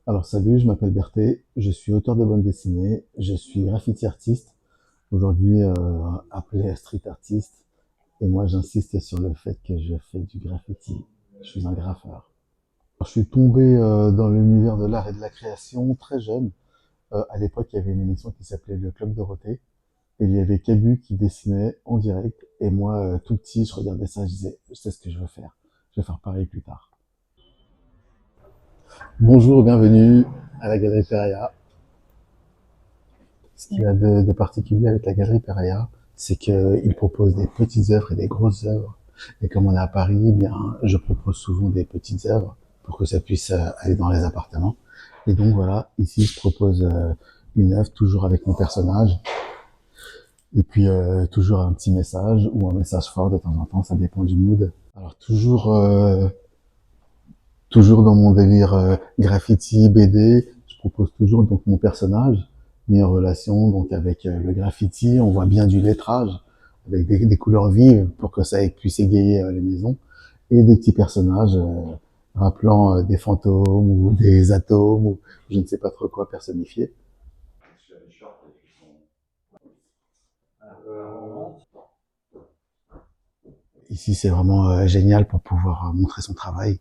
Alors salut, je m'appelle Berthé, je suis auteur de bande dessinée, je suis graffiti artiste, aujourd'hui appelé street artiste, et moi j'insiste sur le fait que je fais du graffiti, je suis un graffeur. Je suis tombé dans l'univers de l'art et de la création très jeune. À l'époque, il y avait une émission qui s'appelait Le Club Dorothée, et il y avait Cabu qui dessinait en direct, et moi tout petit, je regardais ça, je disais, je sais ce que je vais faire pareil plus tard. Bonjour, bienvenue à la Galerie Peraya. Ce qu'il y a de particulier avec la Galerie Peraya, c'est qu'il propose des petites œuvres et des grosses œuvres. Et comme on est à Paris, eh bien, je propose souvent des petites œuvres pour que ça puisse aller dans les appartements. Et donc voilà, ici je propose une œuvre toujours avec mon personnage, et puis toujours un petit message ou un message fort de temps en temps, ça dépend du mood. Alors toujours dans mon délire graffiti, BD, je propose toujours donc mon personnage, mis en relation donc avec le graffiti. On voit bien du lettrage avec des couleurs vives pour que ça puisse égayer les maisons, et des petits personnages rappelant des fantômes ou des atomes ou je ne sais pas trop quoi personnifier. Ici, c'est vraiment génial pour pouvoir montrer son travail,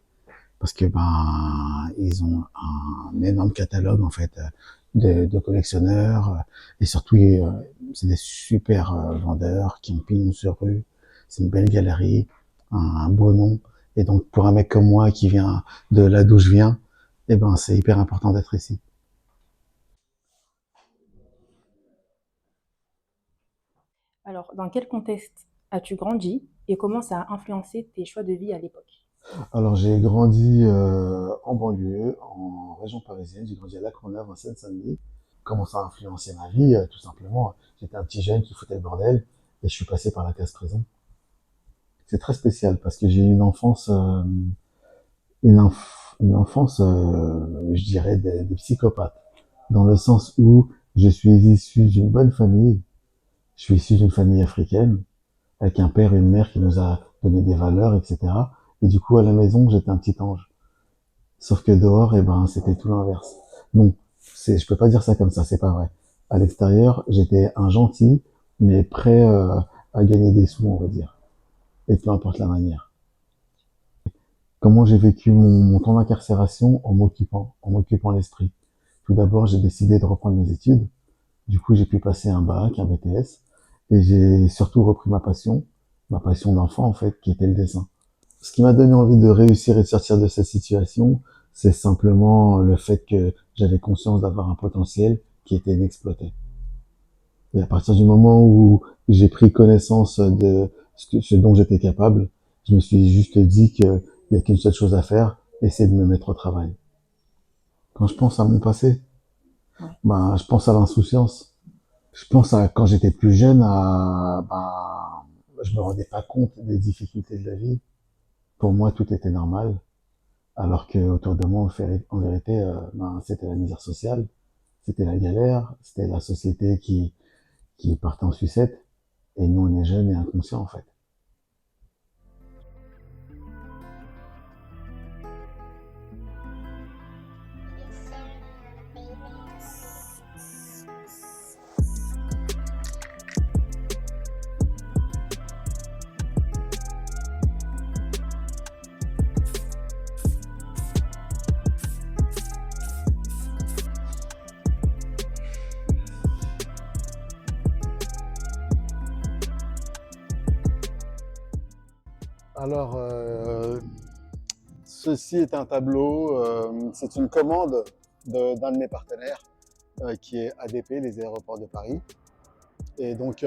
parce que ben ils ont un énorme catalogue en fait de collectionneurs, et surtout c'est des super vendeurs qui ont pignon sur rue. C'est une belle galerie, un beau nom, et donc pour un mec comme moi qui vient de là d'où je viens, eh ben c'est hyper important d'être ici. Alors, dans quel contexte as-tu grandi et comment ça a influencé tes choix de vie à l'époque? Alors j'ai grandi en banlieue, en région parisienne, j'ai grandi à La Courneuve en Seine-Saint-Denis. Comment ça a influencé ma vie? Tout simplement, j'étais un petit jeune qui foutait le bordel, et je suis passé par la case prison. C'est très spécial parce que j'ai eu une enfance, une enfance, je dirais, des psychopathes, dans le sens où je suis issu d'une bonne famille. Je suis issu d'une famille africaine, avec un père et une mère qui nous a donné des valeurs, etc. Et du coup, à la maison, j'étais un petit ange. Sauf que dehors, eh ben, c'était tout l'inverse. Non, je peux pas dire ça comme ça, c'est pas vrai. À l'extérieur, j'étais un gentil, mais prêt à gagner des sous, on va dire. Et peu importe la manière. Comment j'ai vécu mon temps d'incarcération? En m'occupant l'esprit. Tout d'abord, j'ai décidé de reprendre mes études. Du coup, j'ai pu passer un bac, un BTS, et j'ai surtout repris ma passion d'enfant en fait, qui était le dessin. Ce qui m'a donné envie de réussir et de sortir de cette situation, c'est simplement le fait que j'avais conscience d'avoir un potentiel qui était inexploité. Et à partir du moment où j'ai pris connaissance de ce dont j'étais capable, je me suis juste dit qu'il n'y a qu'une seule chose à faire, et c'est de me mettre au travail. Quand je pense à mon passé, Ouais. ben, je pense à l'insouciance. Je pense à quand j'étais plus jeune, je me rendais pas compte des difficultés de la vie. Pour moi, tout était normal. Alors que autour de moi, en vérité, ben, c'était la misère sociale, c'était la galère, c'était la société qui partait en sucette. Et nous, on est jeunes et inconscients, en fait. Alors, ceci est un tableau, c'est une commande d'un de mes partenaires, qui est ADP, les aéroports de Paris. Et donc,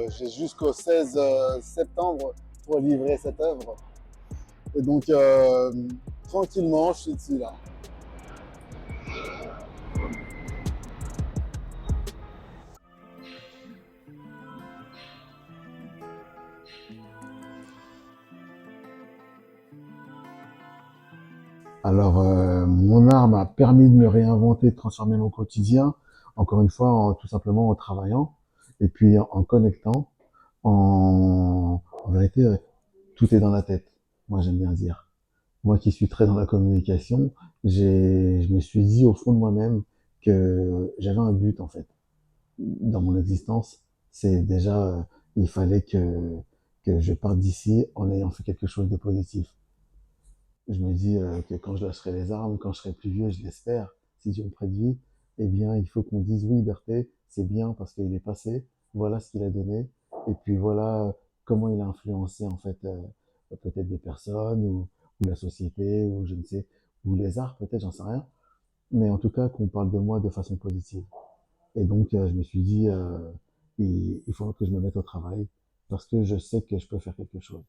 j'ai jusqu'au 16 septembre pour livrer cette œuvre. Et donc, tranquillement, je suis dessus là. Alors, mon art m'a permis de me réinventer, de transformer mon quotidien, encore une fois, tout simplement en travaillant, et puis en connectant. En vérité, tout est dans la tête, moi j'aime bien dire. Moi qui suis très dans la communication, je me suis dit au fond de moi-même que j'avais un but en fait dans mon existence. C'est déjà, il fallait que je parte d'ici en ayant fait quelque chose de positif. Je me dis que quand je lâcherai les armes, quand je serai plus vieux, je l'espère, si Dieu me prête vie, eh bien, il faut qu'on dise oui, Berthet, c'est bien parce qu'il est passé, voilà ce qu'il a donné, et puis voilà comment il a influencé en fait peut-être des personnes ou la société ou je ne sais, ou les arts peut-être, j'en sais rien, mais en tout cas qu'on parle de moi de façon positive. Et donc je me suis dit il faut que je me mette au travail parce que je sais que je peux faire quelque chose.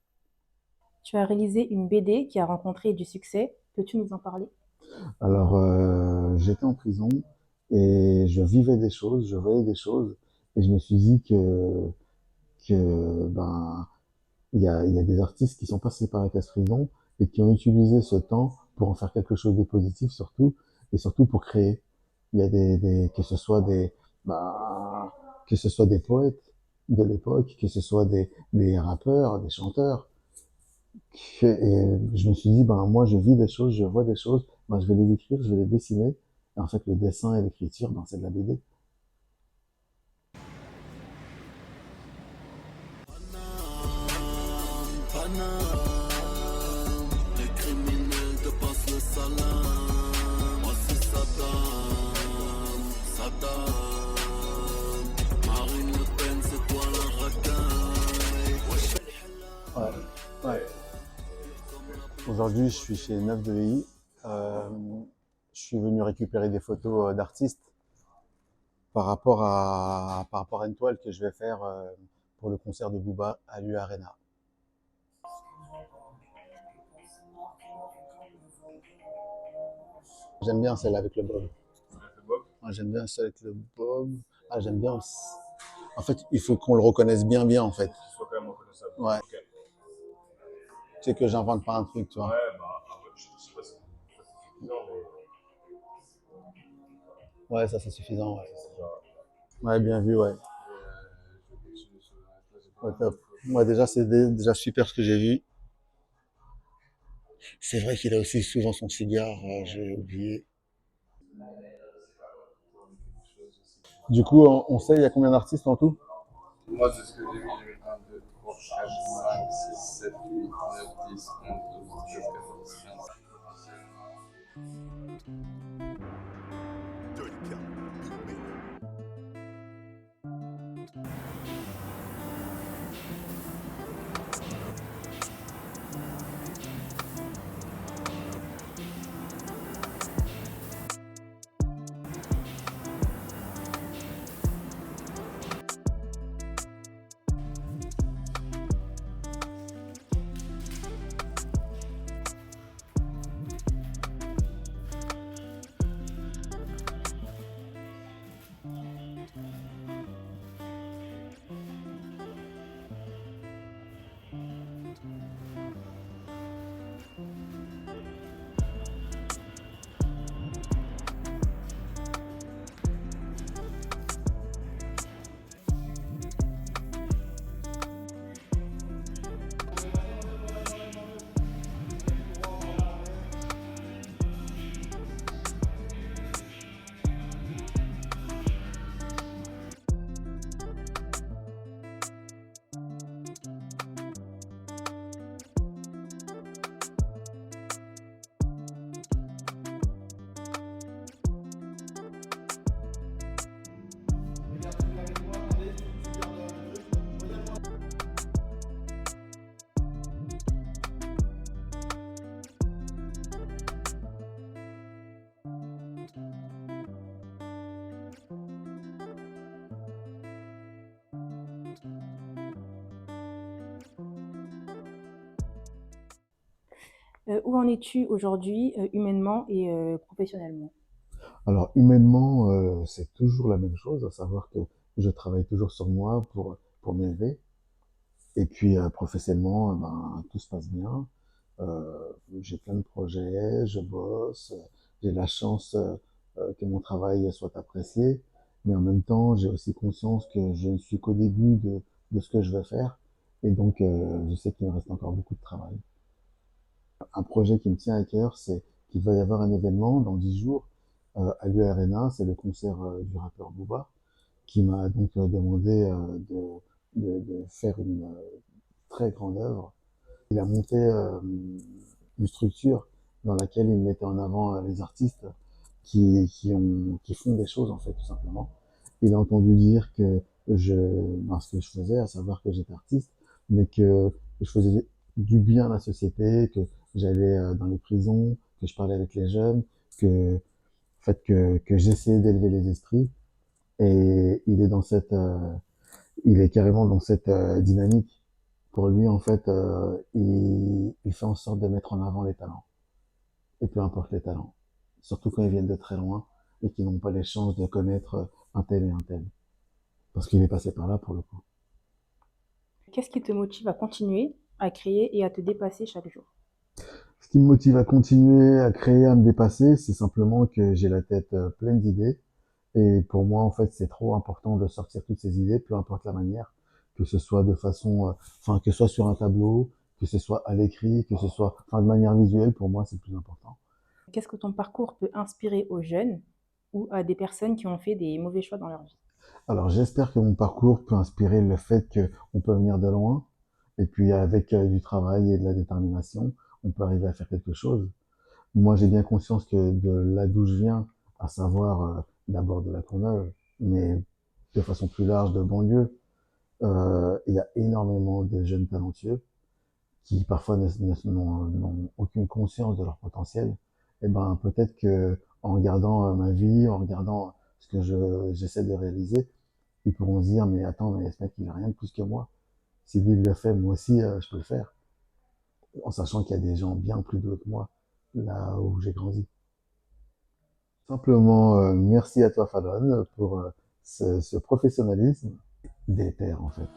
Tu as réalisé une BD qui a rencontré du succès. Peux-tu nous en parler? Alors, j'étais en prison et je vivais des choses, je voyais des choses, et je me suis dit que ben, il y a des artistes qui sont passés par la case prison et qui ont utilisé ce temps pour en faire quelque chose de positif surtout, et surtout pour créer. Il y a que ce soit bah, que ce soit des poètes de l'époque, que ce soit des rappeurs, des chanteurs, et je me suis dit, ben, moi, je vis des choses, je vois des choses, ben, je vais les écrire, je vais les dessiner. Et en fait, le dessin et l'écriture, ben, c'est de la BD. Paname, les criminels te passent le salam. Moi c'est Saddam, Saddam. Marine Le Pen, c'est toi la racaille. Ouais, ouais. Aujourd'hui, je suis chez 9 de I. Euh, je suis venu récupérer des photos d'artistes par rapport à une toile que je vais faire pour le concert de Booba à l'U Arena. J'aime bien celle avec le bob. Ouais, j'aime bien celle avec le bob. Ah, j'aime bien aussi. En fait, il faut qu'on le reconnaisse bien, bien, en fait. Soit quand même reconnaissable. Ouais. Ok. Tu sais que j'invente pas un truc, tu vois. Ouais, bah, ah ouais, je sais pas si ça c'est suffisant, mais Ouais, ça c'est suffisant, ouais. c'est déjà. Ouais, bien vu, ouais. Je vais continuer sur le reste. Là, j'ai pas Ouais, mal top. d'infos. Moi, déjà, déjà super ce que j'ai vu. C'est vrai qu'il a aussi souvent son cigare, j'ai oublié. Du coup, on sait, il y a combien d'artistes en tout? Moi, c'est ce que j'ai vu. J'ai vu 1, 2, 3, 4, 5, 6, 7, 8, 9, 10, 11, 12, 13, 14, 15. Où en es-tu aujourd'hui, humainement et professionnellement? Alors, humainement, c'est toujours la même chose, à savoir que je travaille toujours sur moi pour m'élever. Et puis, professionnellement, ben, tout se passe bien. J'ai plein de projets, je bosse, j'ai la chance que mon travail soit apprécié, mais en même temps, j'ai aussi conscience que je ne suis qu'au début de ce que je veux faire, et donc je sais qu'il me reste encore beaucoup de travail. un projet qui me tient à cœur, c'est qu'il va y avoir un événement dans 10 jours à l'UARENA, c'est le concert du rappeur Booba, qui m'a donc demandé de faire une très grande œuvre. Il a monté une structure dans laquelle il mettait en avant les artistes qui font des choses, en fait, tout simplement. Il a entendu dire que ce que je faisais, à savoir que j'étais artiste, mais que je faisais du bien à la société, que j'allais dans les prisons, que je parlais avec les jeunes, que j'essayais d'élever les esprits. Et il est carrément dans cette dynamique. Pour lui, en fait, il fait en sorte de mettre en avant les talents. Et peu importe les talents. Surtout quand ils viennent de très loin et qu'ils n'ont pas les chances de connaître un tel et un tel. Parce qu'il est passé par là pour le coup. Qu'est-ce qui te motive à continuer, à créer et à te dépasser chaque jour? Ce qui me motive à continuer à créer, à me dépasser, c'est simplement que j'ai la tête pleine d'idées. Et pour moi, en fait, c'est trop important de sortir toutes ces idées, peu importe la manière, que ce soit de façon, que ce soit sur un tableau, que ce soit à l'écrit, que ce soit, de manière visuelle, pour moi, c'est le plus important. Qu'est-ce que ton parcours peut inspirer aux jeunes ou à des personnes qui ont fait des mauvais choix dans leur vie? Alors, j'espère que mon parcours peut inspirer le fait qu'on peut venir de loin, et puis avec du travail et de la détermination, on peut arriver à faire quelque chose. Moi, j'ai bien conscience que de là d'où je viens, à savoir d'abord de la Courneuve, mais de façon plus large de banlieue, il y a énormément de jeunes talentueux qui parfois n'ont aucune conscience de leur potentiel. Et ben peut-être que en regardant ma vie, en regardant ce que j'essaie de réaliser, ils pourront se dire mais attends, mais ce mec il a rien de plus que moi. Si lui il le fait, moi aussi je peux le faire. En sachant qu'il y a des gens bien plus doués que moi là où j'ai grandi. Simplement, merci à toi Fallon pour ce professionnalisme des pairs en fait.